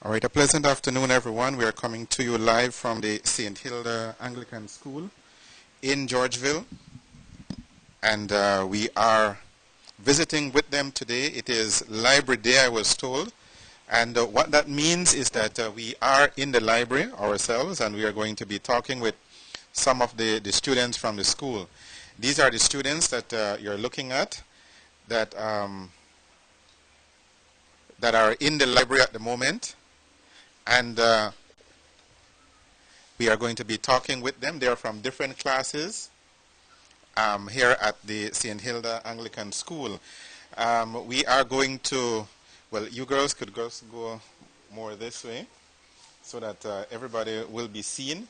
All right, a pleasant afternoon, everyone. We are coming to you live from the St. Hilda Anglican School in Georgeville, and we are visiting with them today. It is Library Day, I was told, and what that means is that we are in the library ourselves, and we are going to be talking with some of the students from the school. These are the students that you're looking at that that are in the library at the moment. And we are going to be talking with them. They are from different classes here at the St. Hilda Anglican School. We are going to, well, you girls could just go more this way so that everybody will be seen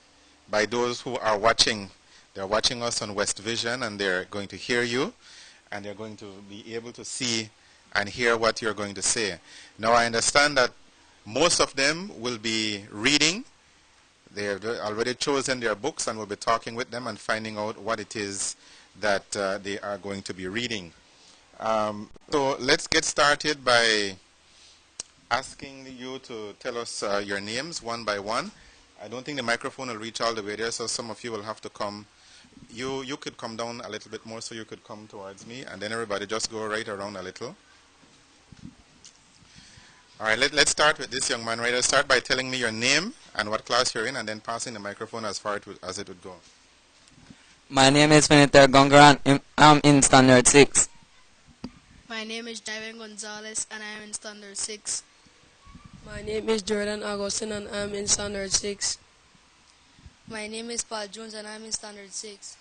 by those who are watching. They're watching us on West Vision, and they're going to hear you, and they're going to be able to see and hear what you're going to say. Now, I understand that most of them will be reading. They have already chosen their books, and we'll be talking with them and finding out what it is that they are going to be reading. So let's get started by asking you to tell us your names one by one. I don't think the microphone will reach all the way there, so some of you will have to come. You could come down a little bit more so you could come towards me, and then everybody just go right around a little. All right, let's start with this young man right. Let's start by telling me your name and what class you're in, and then passing the microphone as far as it would go. My name is Finiter Gongaran. I'm in Standard 6. My name is Javen Gonzalez, and I am in Standard 6. My name is Jordan Agustin, and I'm in Standard 6. My name is Paul Jones, and I'm in Standard 6.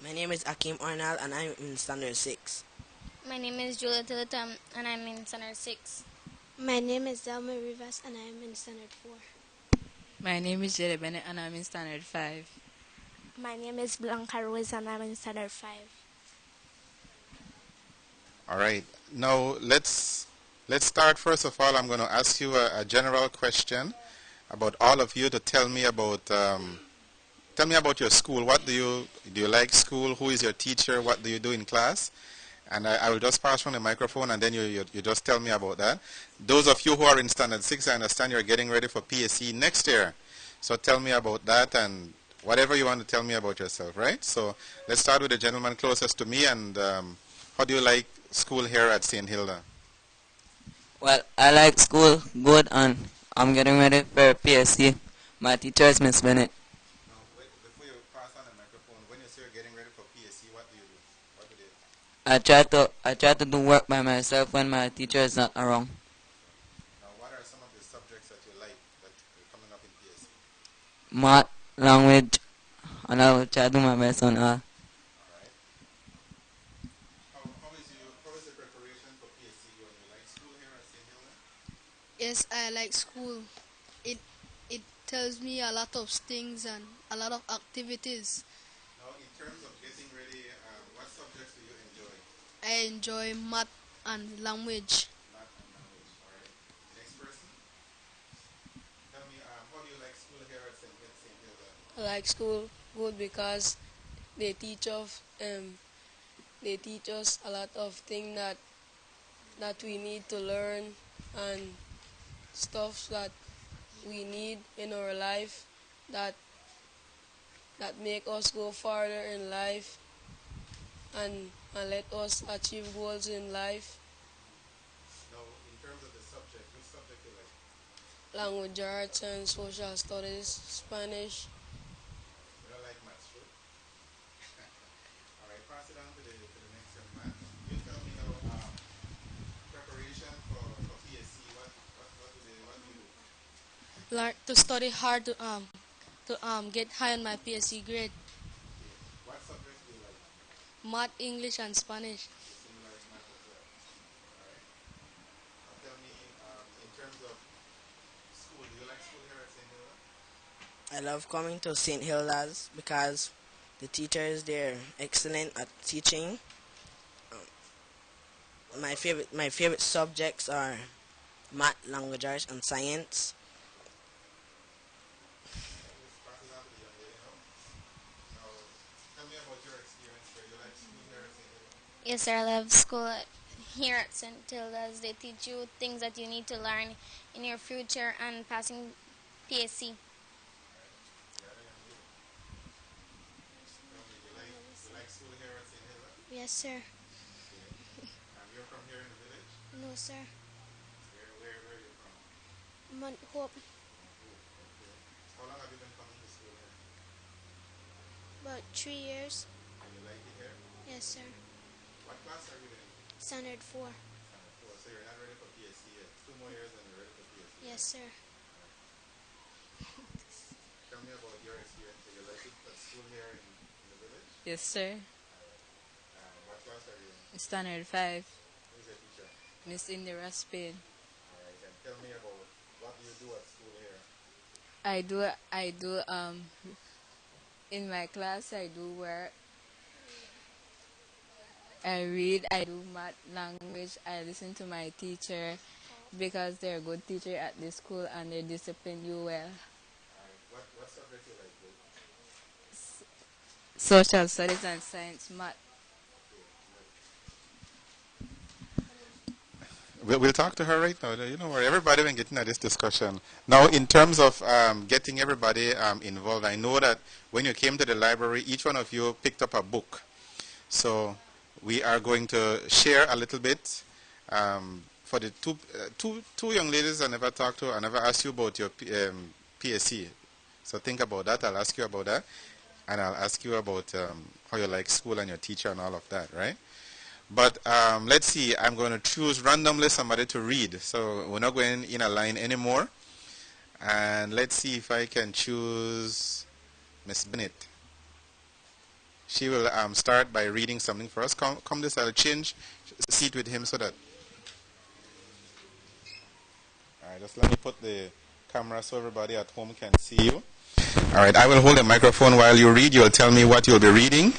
My name is Akim Arnal, and I'm in Standard 6. My name is Julia Tilitam, and I'm in Standard 6. My name is Zelma Rivas, and I am in Standard 4. My name is Jere Bennett, and I'm in Standard 5. My name is Blanca Ruiz, and I'm in Standard 5. All right. Now, let's start. First of all, I'm going to ask you a general question about all of you to tell me about your school. What do you like school? Who is your teacher? What do you do in class? And I will just pass from the microphone, and then you just tell me about that. Those of you who are in Standard 6, I understand you're getting ready for PSE next year. So tell me about that and whatever you want to tell me about yourself, right? So let's start with the gentleman closest to me. And how do you like school here at St. Hilda? Well, I like school good, and I'm getting ready for PSC. My teacher is Miss Bennett. Now, wait, before you pass on the microphone, when you say you're getting ready for PSC, what do you do? What do they do? I try to do work by myself when my teacher is not around. Now, what are some of the subjects that you like that are coming up in PSC? Math, language, and I will try to do my best on all. All right. How is the preparation for PSC going? You like school here at St. Hilda? Yes, I like school. It tells me a lot of things and a lot of activities. Now, in terms of getting ready, what subjects do you enjoy? I enjoy math and language. Math and language. All right. Next person. Tell me, how do you like school here at St. Hilda? I like school good because they teach us a lot of things that we need to learn, and stuff that we need in our life that make us go farther in life and let us achieve goals in life. Now, in terms of the subject, which subject you like? Language arts and social studies, Spanish. You don't like maths, true? All right, pass it on to the next young man. You tell me now, preparation for PSC, what do you do? Learn to study hard to get high on my PSC grade. Okay. What subjects do you like? Math, English, and Spanish. So you like math as well. All right. Now tell me, in terms of school, do you like school here at St. Hilda? I love coming to St. Hilda's because the teachers there are excellent at teaching. My favorite subjects are math, language arts, and science. Let's pass it on to the young lady now. Now, tell me about your experience here. You like school here at St. Hilda? Yes, sir, I love school here at St. Hilda's, they teach you things that you need to learn in your future and passing PSC. Yes, sir. You're from here in the village? No, sir. Where are you from? Mount Hope. Okay. How long have you been coming to school here? About 3 years. And you like it here? Yes, sir. What class are you in? Standard 4. Standard 4. So you're not ready for PSC yet. 2 more years and you're ready for PSC. Yes, sir. Tell me about your experience. Do you like it at school here in the village? Yes, sir. What class are you in? Standard 5. Who's your teacher? Miss Indira Spain. Alright, and tell me about what you do at school here. I do in my class I do work. I read, I do math, language, I listen to my teacher because they're a good teacher at this school and they discipline you well. What subject you like good? Social studies and science, math. We'll talk to her right now. You know where everybody been getting at this discussion. Now, in terms of getting everybody involved, I know that when you came to the library, each one of you picked up a book. So we are going to share a little bit. For the two young ladies I never talked to, I never asked you about your PSC. So think about that. I'll ask you about that. And I'll ask you about how you like school and your teacher and all of that, right? But let's see, I'm going to choose randomly somebody to read. So we're not going in a line anymore. And let's see if I can choose Miss Bennett. She will start by reading something for us. Come this, I'll change seat with him so that... Alright, just let me put the camera so everybody at home can see you. Alright, I will hold the microphone while you read. You'll tell me what you'll be reading.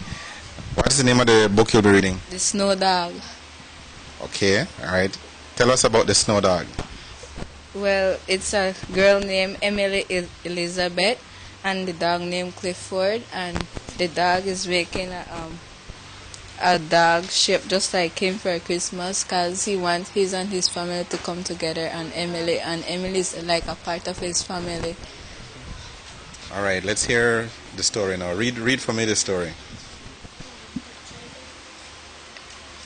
What's the name of the book you'll be reading? The Snow Dog. Okay, alright. Tell us about the Snow Dog. Well, it's a girl named Emily Elizabeth and the dog named Clifford, and the dog is making a dog shape just like him for Christmas because he wants his and his family to come together, and Emily is like a part of his family. Alright, let's hear the story now. Read for me the story.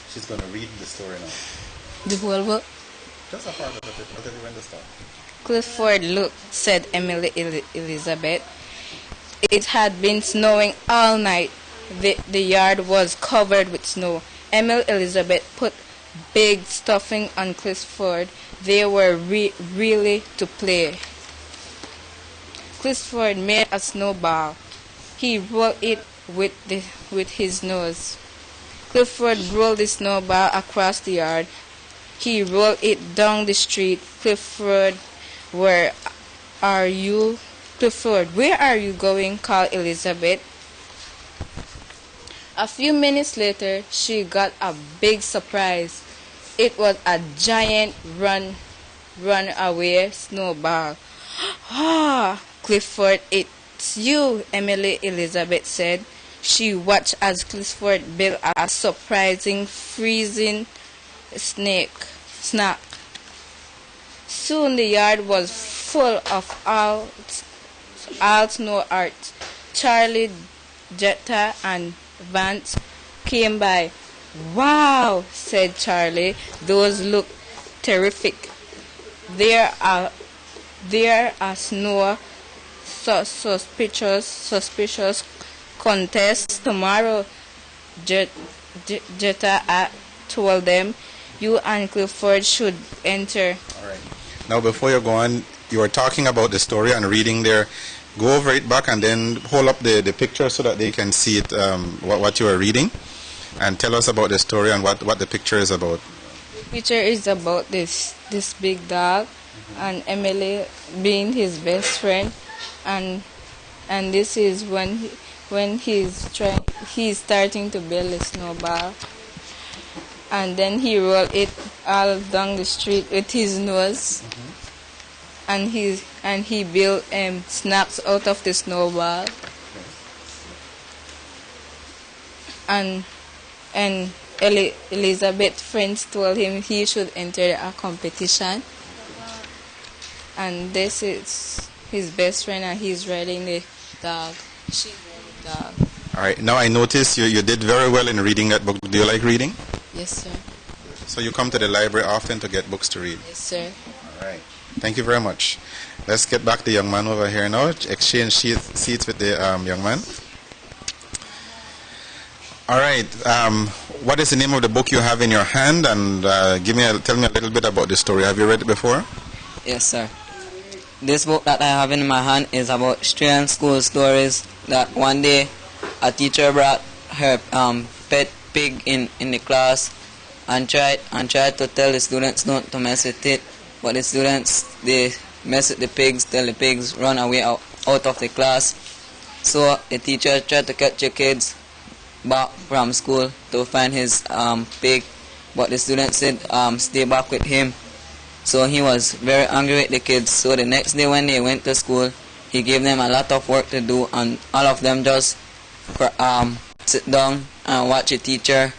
She's going to read the story now. The whole book? Just a part of it. I'll tell you when to start. Clifford, look, said Emily Elizabeth. It had been snowing all night. The yard was covered with snow. Emily Elizabeth put big stuffing on Clifford. They were really to play. Clifford made a snowball. He rolled it with his nose. Clifford rolled the snowball across the yard. He rolled it down the street. Clifford, where are you? Clifford, where are you going? Called Elizabeth. A few minutes later, she got a big surprise. It was a giant runaway snowball. Ah, Clifford, it's you, Emily Elizabeth said. She watched as Clifford built a surprising freezing snack. Soon the yard was full of all snow art. Charlie, Jetta, and Vance came by. Wow, said Charlie. Those look terrific. There are snow suspicious contests tomorrow. Jetta told them. You and Clifford should enter. All right. Now, before you go on, you were talking about the story and reading there. Go over it back and then hold up the picture so that they can see it, what you are reading. And tell us about the story and what the picture is about. The picture is about this big dog and Emily being his best friend. And this is when he's starting to build a snowball. And then he rolled it all down the street with his nose. And he built snacks out of the snowball. And Elizabeth's friends told him he should enter a competition. And this is his best friend, and he's riding the dog. She's riding the dog. All right. Now I noticed you did very well in reading that book. Do you like reading? Yes, sir. So you come to the library often to get books to read? Yes, sir. All right. Thank you very much. Let's get back to the young man over here now. Exchange seats with the young man. All right. What is the name of the book you have in your hand? And tell me a little bit about the story. Have you read it before? Yes, sir. This book that I have in my hand is about strange school stories. That one day a teacher brought her pet pig in the class and tried to tell the students not to mess with it. But the students, they mess with the pigs till the pigs run away out of the class. So the teacher tried to catch the kids back from school to find his pig, but the students said stay back with him. So he was very angry with the kids. So the next day when they went to school, he gave them a lot of work to do, and all of them just sit down and watch the teacher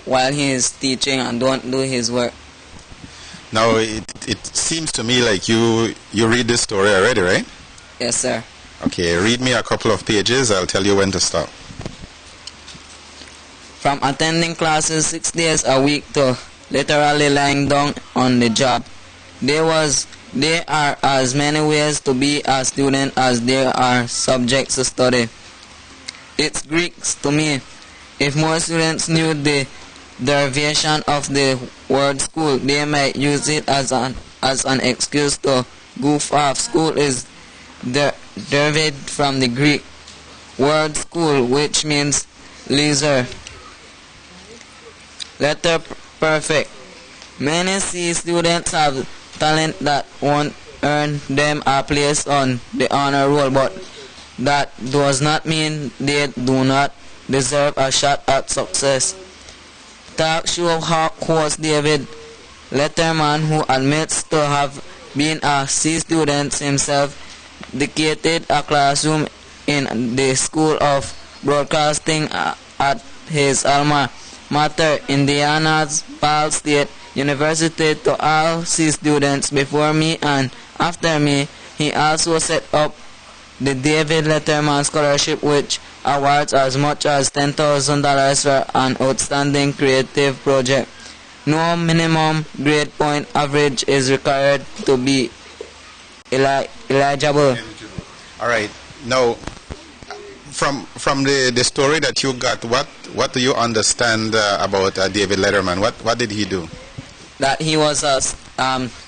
while he is teaching and don't do his work. Now it seems to me like you read this story already, right? Yes, sir. Okay, read me a couple of pages. I'll tell you when to stop. From attending classes 6 days a week to literally lying down on the job, there are as many ways to be a student as there are subjects to study. It's Greeks to me. If more students knew the derivation of the word school, they might use it as an excuse to goof off. School is derived from the Greek word school, which means leisure. Letter perfect. Many C students have talent that won't earn them a place on the honor roll, but that does not mean they do not deserve a shot at success. Talk show host David Letterman, who admits to have been a C student himself, dedicated a classroom in the School of Broadcasting at his alma mater, Indiana's Ball State University, to all C students before me and after me. He also set up the David Letterman Scholarship, which awards as much as $10,000 for an outstanding creative project. No minimum grade point average is required to be eligible. All right. Now, from the story that you got, what do you understand about David Letterman? What did he do? That he was a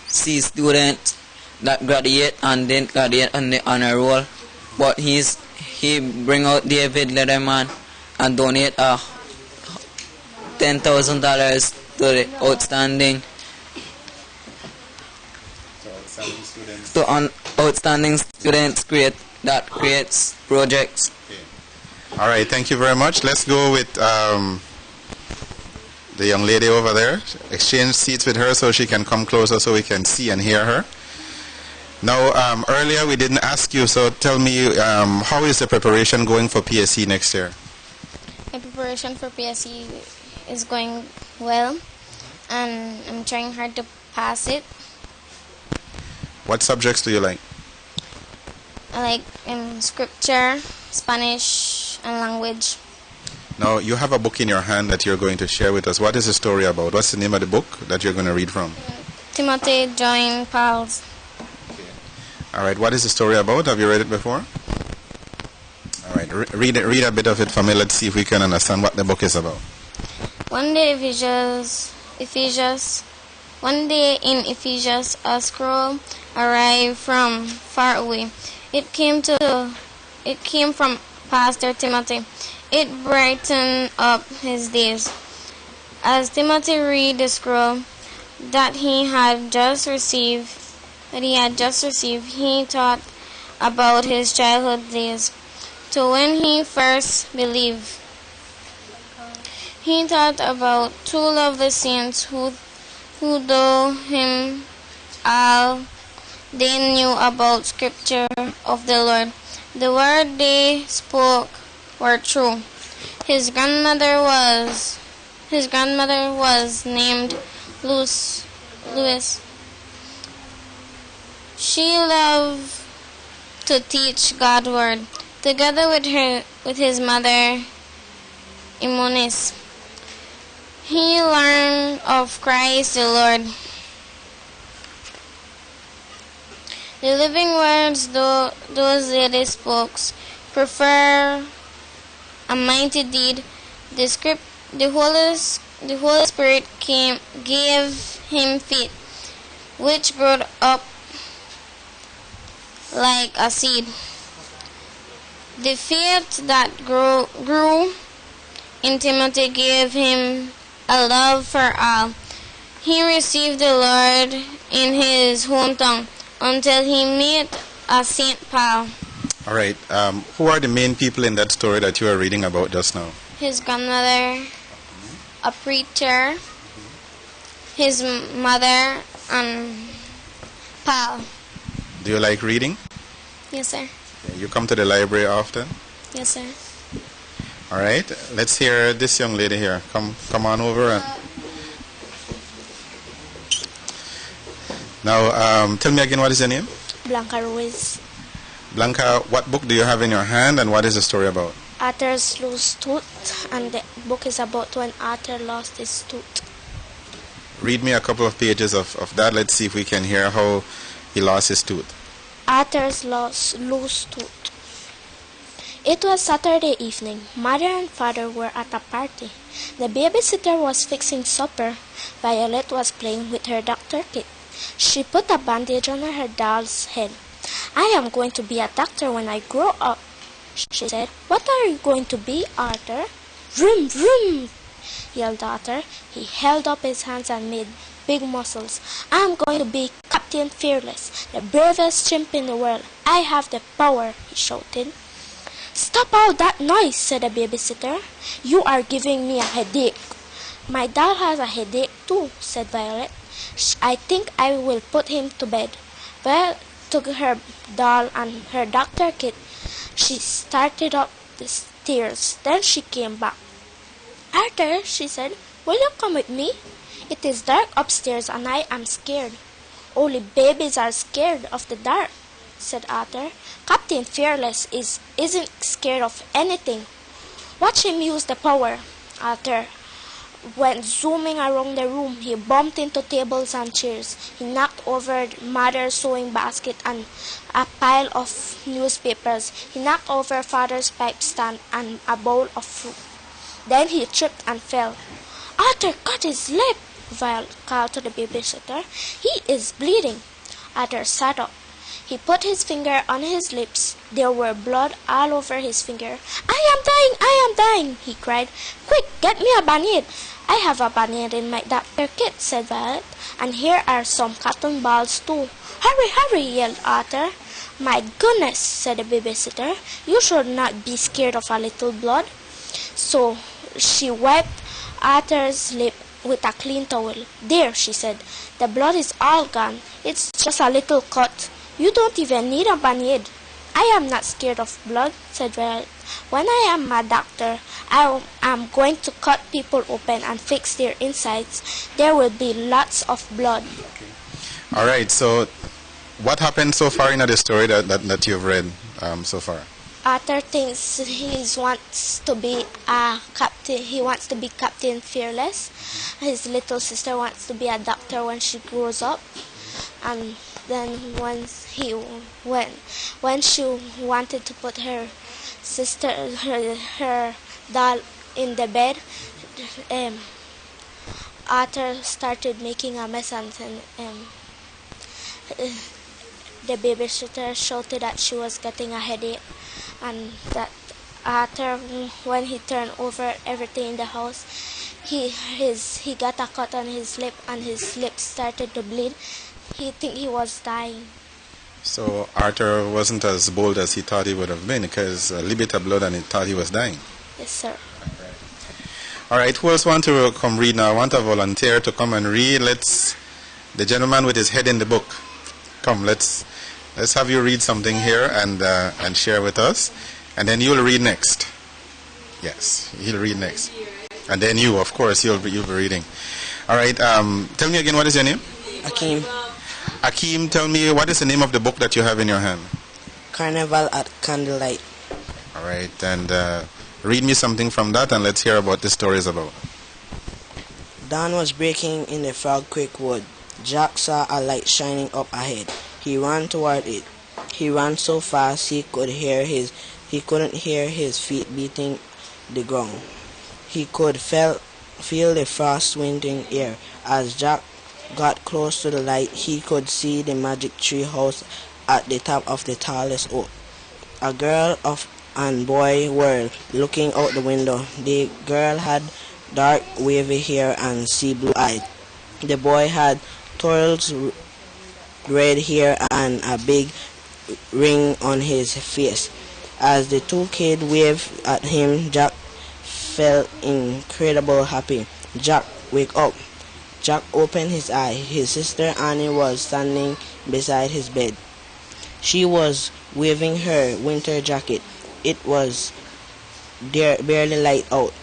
C student that graduate and didn't graduate on the honor roll, but he bring out David Letterman and donate $10,000 to the outstanding students that creates projects. Okay. All right, thank you very much. Let's go with the young lady over there. Exchange seats with her so she can come closer so we can see and hear her. Now, earlier we didn't ask you, so tell me, how is the preparation going for PSC next year? My preparation for PSC is going well, and I'm trying hard to pass it. What subjects do you like? I like scripture, Spanish, and language. Now, you have a book in your hand that you're going to share with us. What is the story about? What's the name of the book that you're going to read from? Timothy joined Paul's. All right, what is the story about? Have you read it before? All right, read a bit of it for me. Let's see if we can understand what the book is about. One day in Ephesus, a scroll arrived from far away. It came from Pastor Timothy. It brightened up his days. As Timothy read the scroll that he had just received, he thought about his childhood days, to when he first believed. He thought about two lovely saints who though him all they knew about scripture of the Lord. The word they spoke were true. His grandmother was His grandmother was named Louis. She loved to teach God's word. Together with his mother, Imonis, he learned of Christ the Lord. The living words those ladies spoke prefer a mighty deed. The Holy Spirit gave him faith, which grew up like a seed. The faith that grew in Timothy gave him a love for all. He received the Lord in his hometown until he met a St. Paul. All right. Who are the main people in that story that you are reading about just now? His grandmother, a preacher, his mother, and Paul. Do you like reading? Yes, sir. You come to the library often? Yes, sir. All right. Let's hear this young lady here. Come on over. Now, tell me again, what is your name? Blanca Ruiz. Blanca, what book do you have in your hand and what is the story about? Arthur's lost tooth, and the book is about when Arthur lost his tooth. Read me a couple of pages of that. Let's see if we can hear how he lost his tooth. Arthur's lost tooth. It was Saturday evening. Mother and father were at a party. The babysitter was fixing supper. Violet was playing with her doctor kit. She put a bandage on her doll's head. "I am going to be a doctor when I grow up," she said. "What are you going to be, Arthur?" "Vroom, vroom," yelled Arthur. He held up his hands and made big muscles. "I am going to be Captain Fearless, the bravest chimp in the world. I have the power," he shouted. "Stop all that noise," said the babysitter. "You are giving me a headache." "My doll has a headache too," said Violet. "I think I will put him to bed." Violet took her doll and her doctor kit. She started up the stairs. Then she came back. "Arthur," she said, "will you come with me? It is dark upstairs and I am scared." "Only babies are scared of the dark," said Arthur. "Captain Fearless isn't scared of anything. Watch him use the power." Arthur went zooming around the room. He bumped into tables and chairs. He knocked over Mother's sewing basket and a pile of newspapers. He knocked over Father's pipe stand and a bowl of fruit. Then he tripped and fell. "Arthur cut his lip," Violet called to the babysitter. "He is bleeding." Arthur sat up. He put his finger on his lips. There were blood all over his finger. I am dying, he cried. "Quick, get me a band-aid." "I have a band-aid in my doctor kit," said Violet. "And here are some cotton balls too." Hurry, yelled Arthur. "My goodness," said the babysitter. "You should not be scared of a little blood." So she wiped Arthur's lip with a clean towel. "There," she said. "The blood is all gone. It's just a little cut. You don't even need a band-aid." "I am not scared of blood," said Violet. "When I am a doctor, I am going to cut people open and fix their insides. There will be lots of blood." Okay. All right, so what happened so far in the story that you've read so far? Arthur thinks he wants to be a captain. He wants to be Captain Fearless. His little sister wants to be a doctor when she grows up. And then when she wanted to put her sister, her doll in the bed, Arthur started making a mess, and the babysitter shouted that she was getting a headache, and that Arthur, when he turned over everything in the house, he got a cut on his lip, and his lips started to bleed. He think he was dying. So Arthur wasn't as bold as he thought he would have been, because a little bit of blood and he thought he was dying. Yes, sir. All right, who else want to come read now? I want a volunteer to come and read. The gentleman with his head in the book. Come, let's have you read something here and share with us, and then you'll read next. Yes, he'll read next. And then you, of course, you'll be reading. All right. Tell me again, what is your name? Akeem. Akeem, tell me, what is the name of the book that you have in your hand? Carnival at Candlelight. All right. And read me something from that, and let's hear about the story is about. Dawn was breaking in the Frog Creek wood. Jack saw a light shining up ahead. He ran toward it. He ran so fast he couldn't hear his feet beating the ground. He could feel the frost winting air. As Jack got close to the light, he could see the magic tree house at the top of the tallest oak. A girl and boy were looking out the window. The girl had dark wavy hair and sea blue eyes. The boy had Turtle's red hair and a big ring on his face. As the two kids waved at him, Jack felt incredibly happy. Jack, wake up. Jack opened his eyes. His sister Annie was standing beside his bed. She was waving her winter jacket. It was barely light out.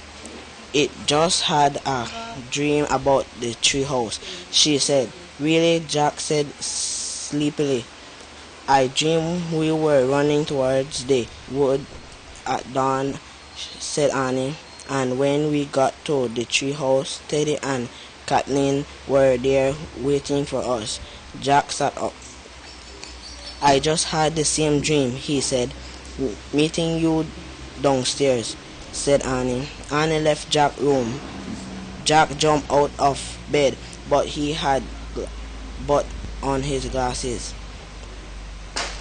It just had a dream about the treehouse, she said. Really? Jack said sleepily. I dreamed we were running towards the wood at dawn, said Annie. And when we got to the treehouse, Teddy and Kathleen were there waiting for us. Jack sat up. I just had the same dream, he said. Meeting you downstairs, said Annie. Annie left Jack's room. Jack jumped out of bed, but he had put on his glasses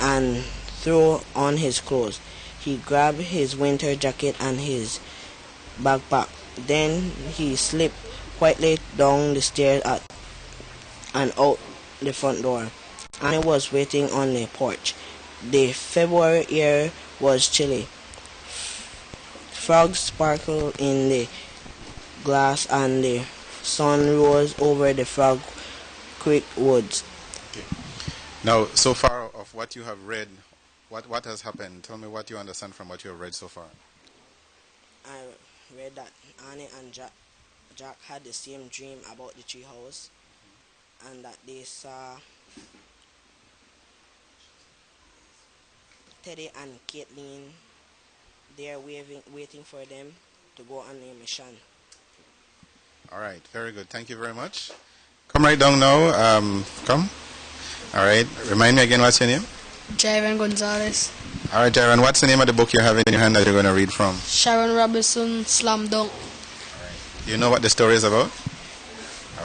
and threw on his clothes. He grabbed his winter jacket and his backpack. Then he slipped quietly down the stairs and out the front door. Annie was waiting on the porch. The February air was chilly. Frogs sparkled in the glass and the sun rose over the Frog Creek woods. Okay. Now, so far of what you have read, what has happened? Tell me what you understand from what you have read so far. I read that Annie and Jack had the same dream about the tree house, and that they saw Teddy and Caitlin there waiting for them to go on a mission. All right, very good. Thank you very much. Come right down now. Come. All right. Remind me again, what's your name? Jaron Gonzalez. All right, Jaron, what's the name of the book you have in your hand that you're going to read from? Sharon Robinson, Slam Dunk. Do you know what the story is about?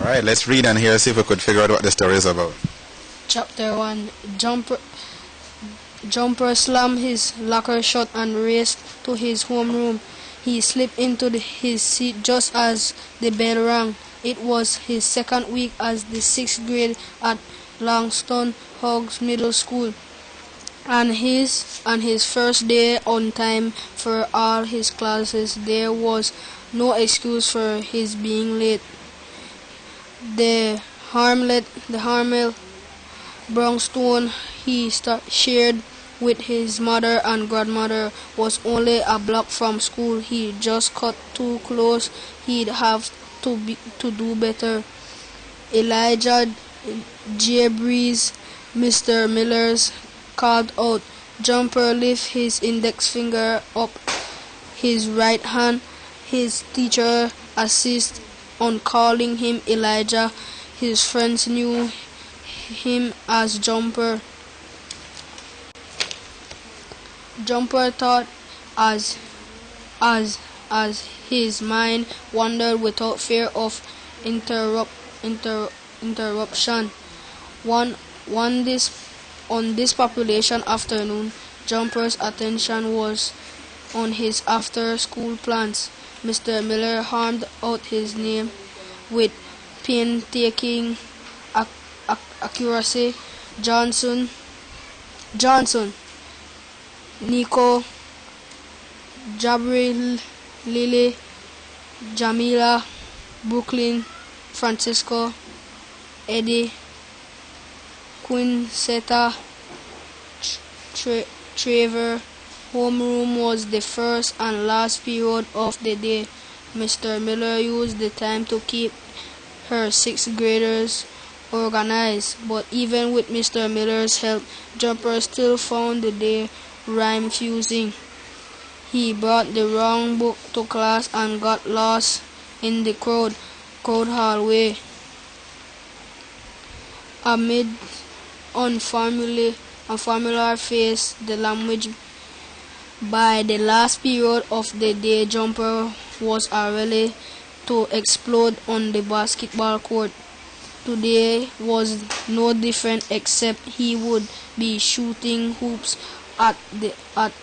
All right, let's read and hear, see if we could figure out what the story is about. Chapter 1. Jumper slammed his locker shut and raced to his homeroom. He slipped into his seat just as the bell rang. It was his second week as the 6th grade at Langston Hughes Middle School, and his first day on time for all his classes. There was no excuse for his being late. The Harmel brownstone he shared with his mother and grandmother was only a block from school. He just cut too close. He'd have to do better. Elijah J. Breeze, Mr. Miller's, called out. Jumper lifted his index finger up his right hand. His teacher insisted on calling him Elijah. His friends knew him as Jumper. Jumper thought as his mind wandered without fear of interruption. On this population afternoon, Jumper's attention was on his after-school plans. Mr. Miller hammered out his name with painstaking accuracy. Johnson, Nico, Jabril, Lily, Jamila, Brooklyn, Francisco, Eddie, Quinceta, Trevor. Homeroom was the first and last period of the day. Mr. Miller used the time to keep her sixth graders organized, but even with Mr. Miller's help, Jumper still found the day rhyme fusing. He brought the wrong book to class and got lost in the crowd hallway. Amid unfamiliar face, the language. By the last period of the day, Jumper was ready to explode on the basketball court. Today was no different, except he would be shooting hoops at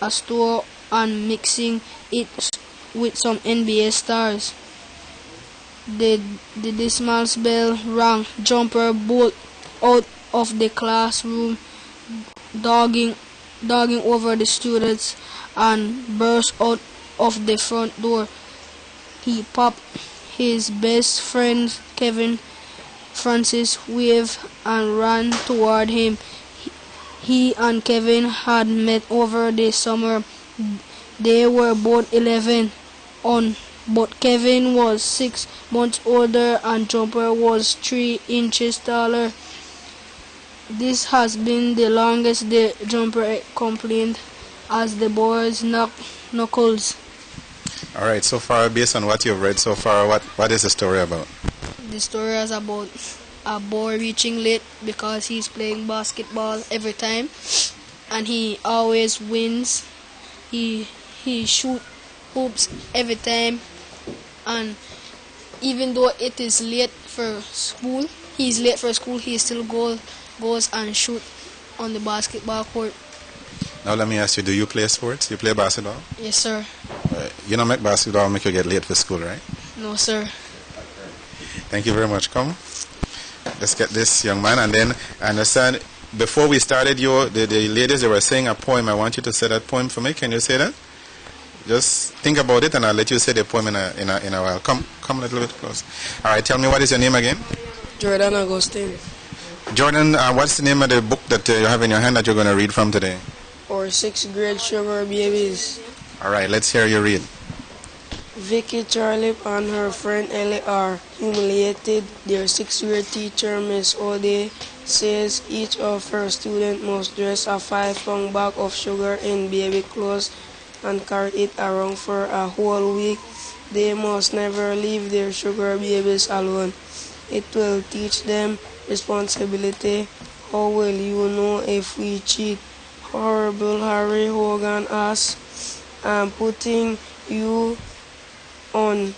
a store and mixing it with some NBA stars. The dismal bell rang. Jumper bolted out of the classroom, dogging over the students, and burst out of the front door. He popped his best friend Kevin Francis waved and ran toward him. He and Kevin had met over the summer. They were both 11 but Kevin was 6 months older and Jumper was 3 inches taller. This has been the longest day, Jumper complained as the boys knocked knuckles. All right, so far, based on what you've read so far, what is the story about? The story is about a boy reaching late because he's playing basketball every time and he always wins. He shoots hoops every time, and even though it is late for school, he still goes and shoot on the basketball court. Now let me ask you, do you play sports? You play basketball? Yes, sir. You don't make basketball make you get late for school, right? No, sir. Thank you very much. Come, let's get this young man. And then I understand, before we started, the ladies, they were saying a poem. I want you to say that poem for me. Can you say that? Just think about it and I'll let you say the poem in a while. Come a little bit close. All right, tell me, what is your name again? Jordan Augustine. Jordan, what's the name of the book that you have in your hand that you're going to read from today? Or 6th grade sugar babies. All right, let's hear you read. Vicky Charlip and her friend Ellie are humiliated. Their 6th grade teacher, Miss Ode, says each of her students must dress a 5-pound bag of sugar in baby clothes and carry it around for a whole week. They must never leave their sugar babies alone. It will teach them responsibility. How will you know if we cheat? Horrible Harry Hogan asks. I'm putting you on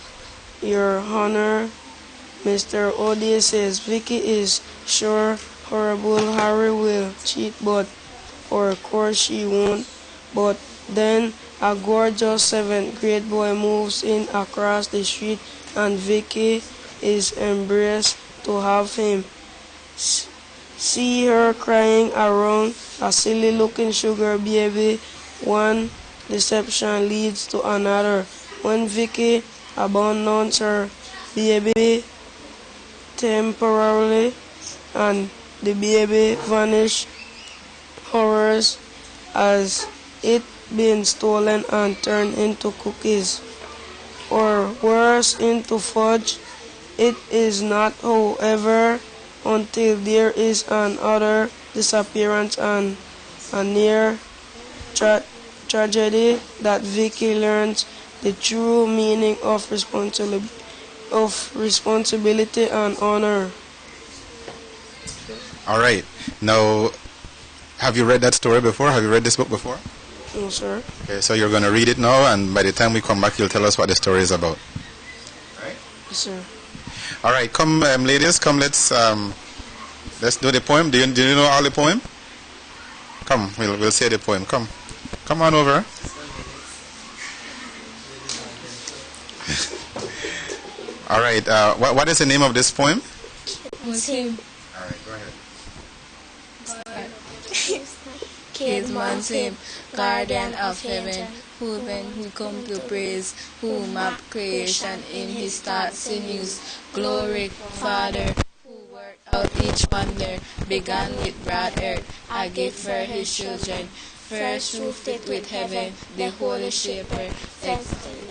your honor. Mr. Ode says Vicky is sure Horrible Harry will cheat, but of course she won't. But then a gorgeous 7th grade boy moves in across the street and Vicky is embarrassed to have him. See her crying around a silly looking sugar baby. One deception leads to another. When Vicky abandons her baby temporarily and the baby vanishes, horrors as it been stolen and turned into cookies, or worse, into fudge. It is not, however, until there is another disappearance and a near tragedy that Vicky learns the true meaning of responsibility and honor. All right. Now, have you read that story before? Have you read this book before? No, sir. Okay, so you're going to read it now, and by the time we come back, you'll tell us what the story is about. Right? Yes, sir. All right, come, ladies, come. Let's do the poem. Do you know all the poem? Come, we'll say the poem. Come on over. All right. What is the name of this poem? Muslim. All right, go ahead. Kid Muslim, guardian of heaven, who come to praise, who map creation in his thoughts in use. Glory, Father, who worked out each wonder, began with broad earth, a gift for his children. first roofed it with heaven, the holy shaper,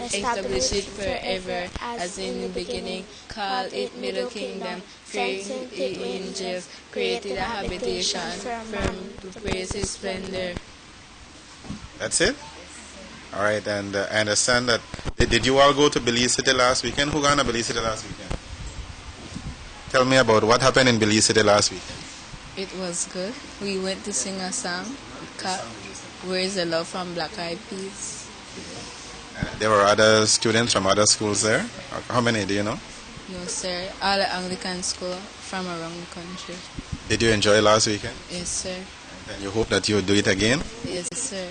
established it forever, as in the beginning, called it middle kingdom, created the angels, created a habitation, firm to praise his splendor. That's it? All right, and I understand that. Did you all go to Belize City last weekend? Who gone to Belize City last weekend? Tell me about what happened in Belize City last weekend. It was good. We went to sing a song, Where is the Love from Black Eyed Peas. There were other students from other schools there? How many do you know? No, sir. All the Anglican School from around the country. Did you enjoy last weekend? Yes, sir. And you hope that you will do it again? Yes, sir.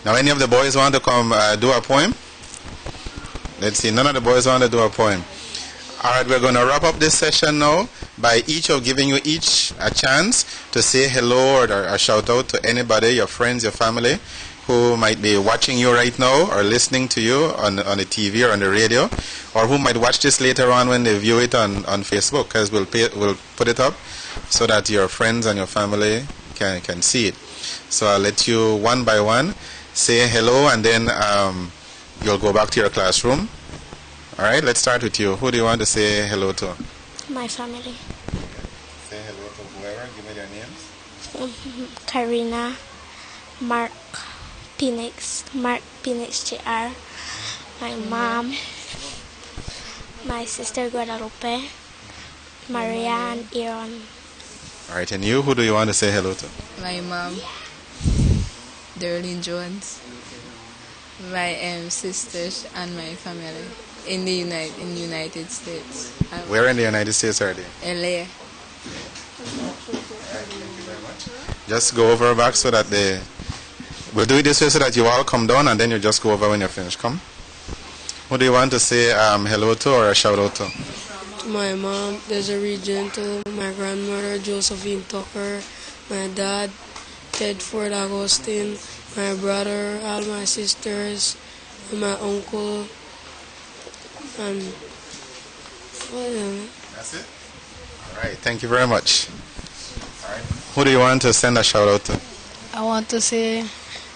Now, any of the boys want to come do a poem? Let's see. None of the boys want to do a poem. All right, we're going to wrap up this session now by giving you each a chance to say hello or a shout out to anybody, your friends, your family, who might be watching you right now or listening to you on the TV or on the radio, or who might watch this later on when they view it on Facebook, because we'll put it up so that your friends and your family can see it. So I'll let you one by one say hello, and then you'll go back to your classroom. All right, let's start with you. Who do you want to say hello to? My family. Say hello to whoever. Give me their names. Karina, Mark Phoenix JR, my mom, my sister Guadalupe, Maria and Aaron. All right, and you, who do you want to say hello to? My mom, Darlene Jones, my sisters and my family in the United States. Where in the United States are they? LA. Just go over back so that we'll do it this way so that you all come down and then you just go over when you're finished. Come. Who do you want to say hello to or a shout out to? My mom, Desiree Gentle, my grandmother, Josephine Tucker, my dad, Ted Ford Agustin, my brother, all my sisters, and my uncle, and that's it? All right, thank you very much. All right. Who do you want to send a shout out to? I want to say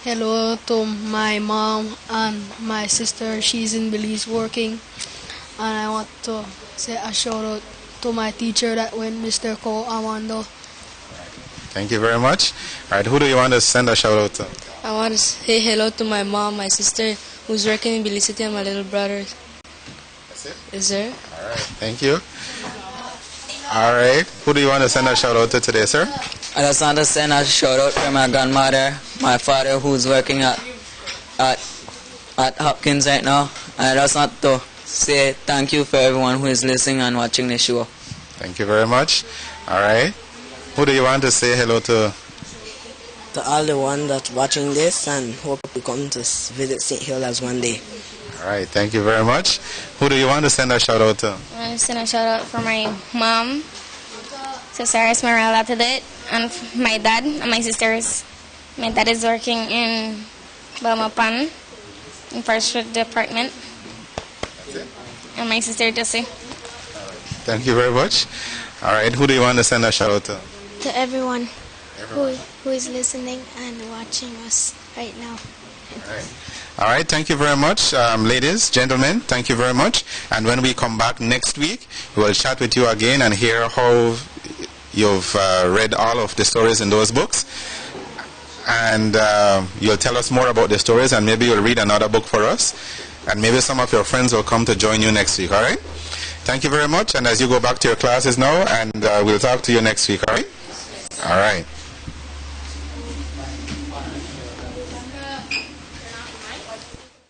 hello to my mom and my sister. She's in Belize working. And I want to say a shout out to my teacher that went, Mr. Ko Amando. Thank you very much. All right, who do you want to send a shout out to? I want to say hello to my mom, my sister, who's working in Belize City, and my little brother. That's it? Yes, sir. All right, thank you. All right, who do you want to send a shout out to today, sir? I just want to send a shout out to my grandmother, my father who's working at Hopkins right now. And I just want to say thank you for everyone who is listening and watching the show. Thank you very much. All right. Who do you want to say hello to? To all the ones that's watching this, and hope you come to visit St. Hilda's one day. All right. Thank you very much. Who do you want to send a shout out to? I want to send a shout out for my mom, Sister Esmeralda today, and my dad and my sisters. My dad is working in Bamapan, in forestry department. That's it? And my sister Jessie. Thank you very much. All right. Who do you want to send a shout out to? To everyone who is listening and watching us right now. All right. All right, thank you very much, ladies, gentlemen, thank you very much. And when we come back next week, we will chat with you again and hear how you've read all of the stories in those books. And you'll tell us more about the stories, and maybe you'll read another book for us. And maybe some of your friends will come to join you next week, all right? Thank you very much, and as you go back to your classes now, and we'll talk to you next week, all right? All right.